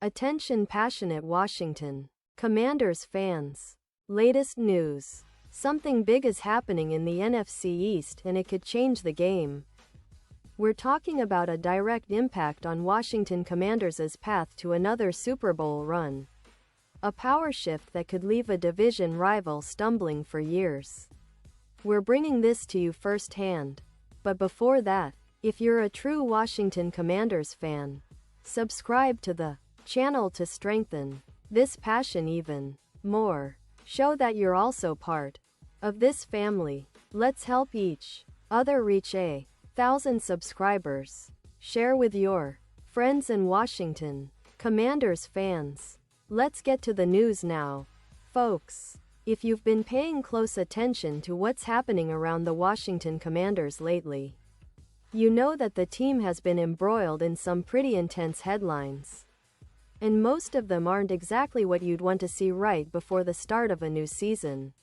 Attention passionate Washington Commanders fans. Latest news. Something big is happening in the NFC East and it could change the game. We're talking about a direct impact on Washington Commanders' path to another Super Bowl run. A power shift that could leave a division rival stumbling for years. We're bringing this to you firsthand. But before that, if you're a true Washington Commanders fan, subscribe to the channel to strengthen this passion even more. Show that you're also part of this family. Let's help each other reach 1,000 subscribers. Share with your friends and Washington Commanders fans. Let's get to the news now, folks. If you've been paying close attention to what's happening around the Washington Commanders lately, you know that the team has been embroiled in some pretty intense headlines. And most of them aren't exactly what you'd want to see right before the start of a new season.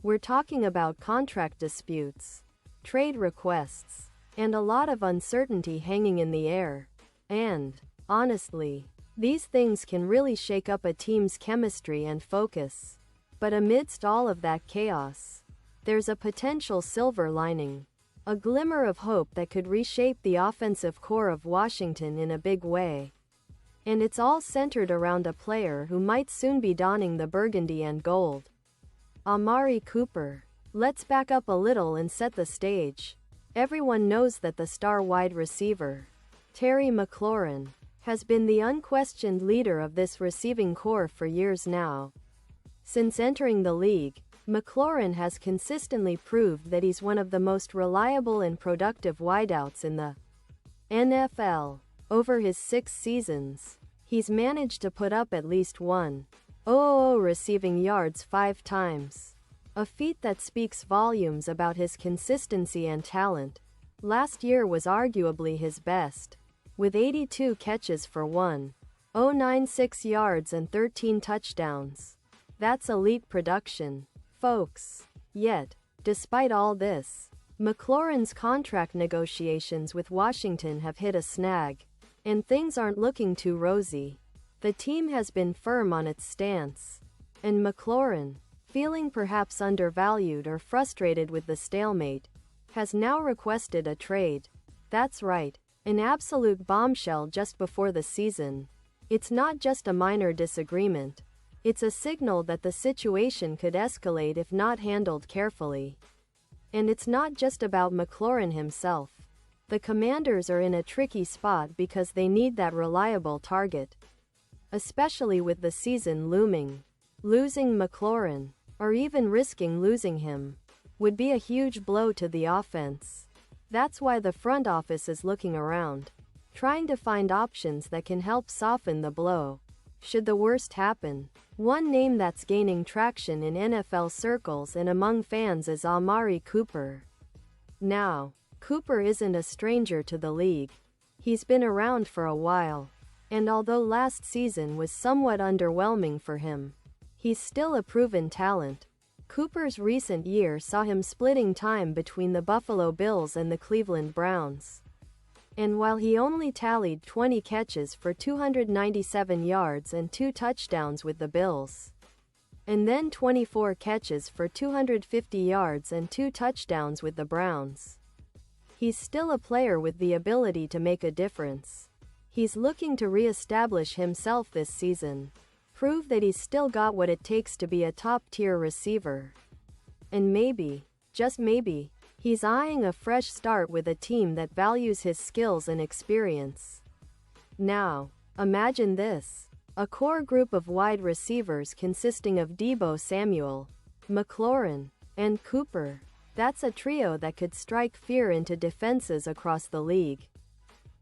We're talking about contract disputes, trade requests, and a lot of uncertainty hanging in the air. And, honestly, these things can really shake up a team's chemistry and focus. But amidst all of that chaos, there's a potential silver lining. A glimmer of hope that could reshape the offensive core of Washington in a big way. And it's all centered around a player who might soon be donning the burgundy and gold. Amari Cooper. Let's back up a little and set the stage. Everyone knows that the star wide receiver, Terry McLaurin, has been the unquestioned leader of this receiving corps for years now. Since entering the league, McLaurin has consistently proved that he's one of the most reliable and productive wideouts in the NFL. Over his 6 seasons, he's managed to put up at least 1,000 receiving yards 5 times. A feat that speaks volumes about his consistency and talent. Last year was arguably his best, with 82 catches for 1,096 yards and 13 touchdowns. That's elite production, folks. Yet, despite all this, McLaurin's contract negotiations with Washington have hit a snag. And things aren't looking too rosy. The team has been firm on its stance. And McLaurin, feeling perhaps undervalued or frustrated with the stalemate, has now requested a trade. That's right, an absolute bombshell just before the season. It's not just a minor disagreement. It's a signal that the situation could escalate if not handled carefully. And it's not just about McLaurin himself. The Commanders are in a tricky spot because they need that reliable target. Especially with the season looming. Losing McLaurin, or even risking losing him, would be a huge blow to the offense. That's why the front office is looking around, trying to find options that can help soften the blow, should the worst happen. One name that's gaining traction in NFL circles and among fans is Amari Cooper. Now, Cooper isn't a stranger to the league. He's been around for a while. And although last season was somewhat underwhelming for him, he's still a proven talent. Cooper's recent year saw him splitting time between the Buffalo Bills and the Cleveland Browns. And while he only tallied 20 catches for 297 yards and 2 touchdowns with the Bills, and then 24 catches for 250 yards and 2 touchdowns with the Browns, he's still a player with the ability to make a difference. He's looking to re-establish himself this season, prove that he's still got what it takes to be a top-tier receiver. And maybe, just maybe, he's eyeing a fresh start with a team that values his skills and experience. Now, imagine this. A core group of wide receivers consisting of Deebo Samuel, McLaurin, and Cooper. That's a trio that could strike fear into defenses across the league.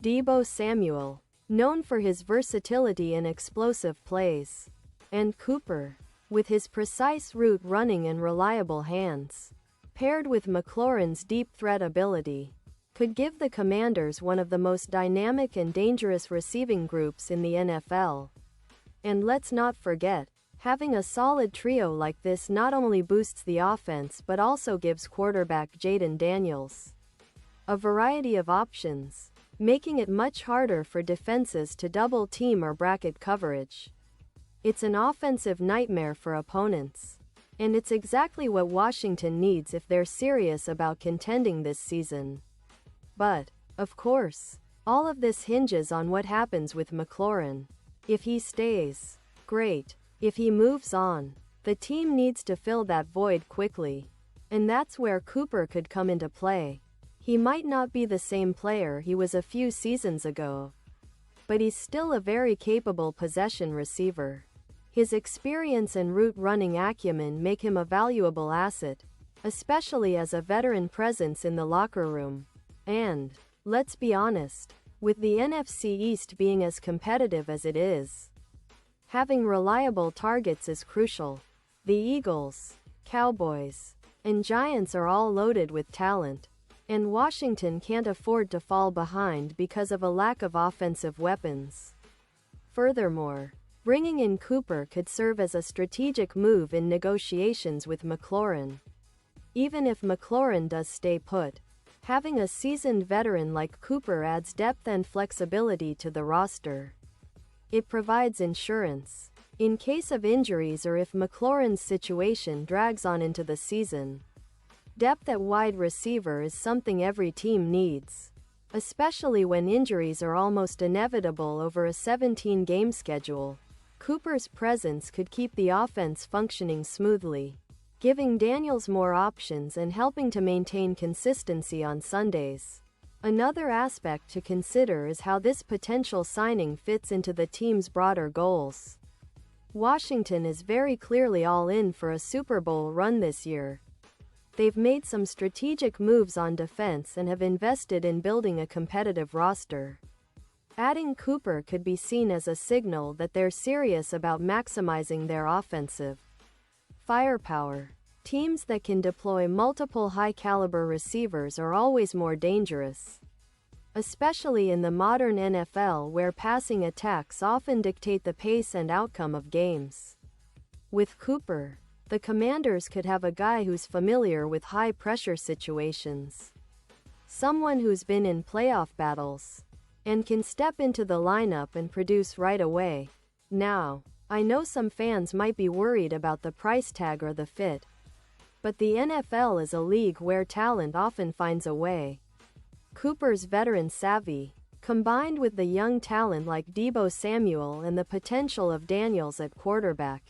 Deebo Samuel, known for his versatility and explosive plays. And Cooper, with his precise route running and reliable hands, paired with McLaurin's deep threat ability, could give the Commanders one of the most dynamic and dangerous receiving groups in the NFL. And let's not forget, having a solid trio like this not only boosts the offense but also gives quarterback Jayden Daniels a variety of options. making it much harder for defenses to double team or bracket coverage. It's an offensive nightmare for opponents. And it's exactly what Washington needs if they're serious about contending this season. But, of course, all of this hinges on what happens with McLaurin. If he stays, great. If he moves on, the team needs to fill that void quickly. And that's where Cooper could come into play. He might not be the same player he was a few seasons ago, but he's still a very capable possession receiver. His experience and route running acumen make him a valuable asset, especially as a veteran presence in the locker room. And, let's be honest, with the NFC East being as competitive as it is, having reliable targets is crucial. The Eagles, Cowboys, and Giants are all loaded with talent, and Washington can't afford to fall behind because of a lack of offensive weapons. Furthermore, bringing in Cooper could serve as a strategic move in negotiations with McLaurin. Even if McLaurin does stay put, having a seasoned veteran like Cooper adds depth and flexibility to the roster. It provides insurance in case of injuries or if McLaurin's situation drags on into the season. Depth at wide receiver is something every team needs, especially when injuries are almost inevitable over a 17-game schedule. Cooper's presence could keep the offense functioning smoothly, giving Daniels more options and helping to maintain consistency on Sundays. Another aspect to consider is how this potential signing fits into the team's broader goals. Washington is very clearly all in for a Super Bowl run this year. They've made some strategic moves on defense and have invested in building a competitive roster. Adding Cooper could be seen as a signal that they're serious about maximizing their offensive firepower. Teams that can deploy multiple high-caliber receivers are always more dangerous, especially in the modern NFL where passing attacks often dictate the pace and outcome of games. With Cooper, the Commanders could have a guy who's familiar with high-pressure situations, someone who's been in playoff battles, and can step into the lineup and produce right away. Now, I know some fans might be worried about the price tag or the fit, but the NFL is a league where talent often finds a way. Cooper's veteran savvy, combined with the young talent like Deebo Samuel and the potential of Daniels at quarterback,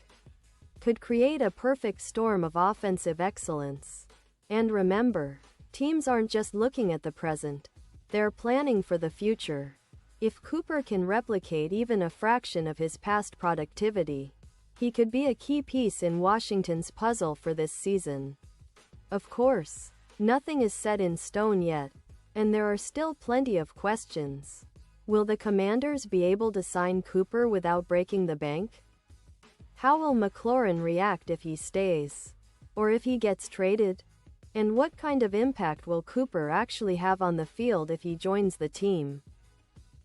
could create a perfect storm of offensive excellence. And remember, teams aren't just looking at the present, they're planning for the future. If Cooper can replicate even a fraction of his past productivity, he could be a key piece in Washington's puzzle for this season. Of course, nothing is set in stone yet, and there are still plenty of questions. Will the Commanders be able to sign Cooper without breaking the bank? How will McLaurin react if he stays? Or if he gets traded? And what kind of impact will Cooper actually have on the field if he joins the team?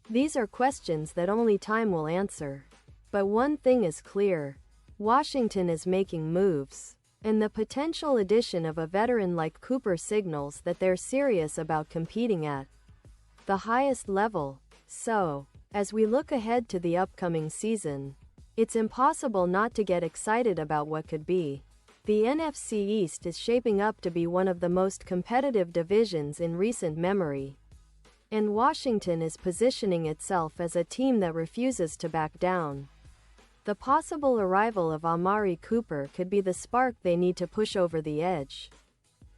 These are questions that only time will answer. But one thing is clear: Washington is making moves, and the potential addition of a veteran like Cooper signals that they're serious about competing at the highest level. So, as we look ahead to the upcoming season, it's impossible not to get excited about what could be. The NFC East is shaping up to be one of the most competitive divisions in recent memory, and Washington is positioning itself as a team that refuses to back down. The possible arrival of Amari Cooper could be the spark they need to push over the edge,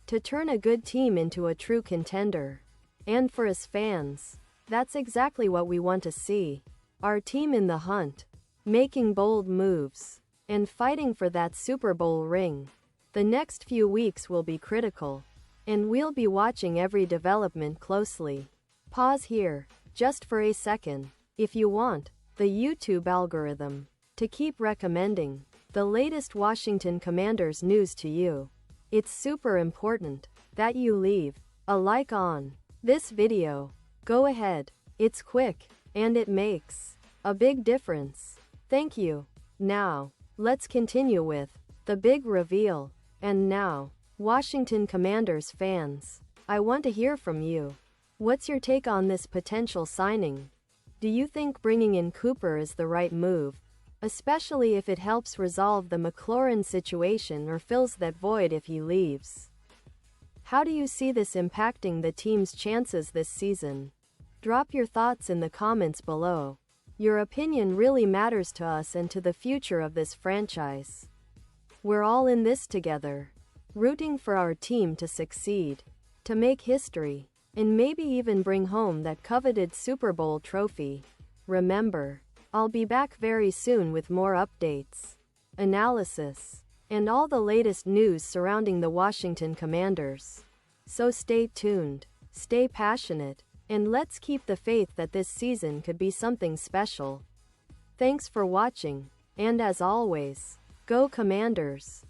to turn a good team into a true contender. And for us fans, that's exactly what we want to see. Our team in the hunt, making bold moves, and fighting for that Super Bowl ring. The next few weeks will be critical, and we'll be watching every development closely. Pause here, just for a second, if you want the YouTube algorithm to keep recommending the latest Washington Commanders news to you. It's super important that you leave a like on this video. Go ahead, it's quick, and it makes a big difference. Thank you. Now, let's continue with the big reveal. And now, Washington Commanders fans, I want to hear from you. What's your take on this potential signing? Do you think bringing in Cooper is the right move, especially if it helps resolve the McLaurin situation or fills that void if he leaves? How do you see this impacting the team's chances this season? Drop your thoughts in the comments below. Your opinion really matters to us and to the future of this franchise. We're all in this together, rooting for our team to succeed, to make history, and maybe even bring home that coveted Super Bowl trophy. Remember, I'll be back very soon with more updates, analysis, and all the latest news surrounding the Washington Commanders. So stay tuned, stay passionate, and let's keep the faith that this season could be something special. Thanks for watching, and as always, go Commanders!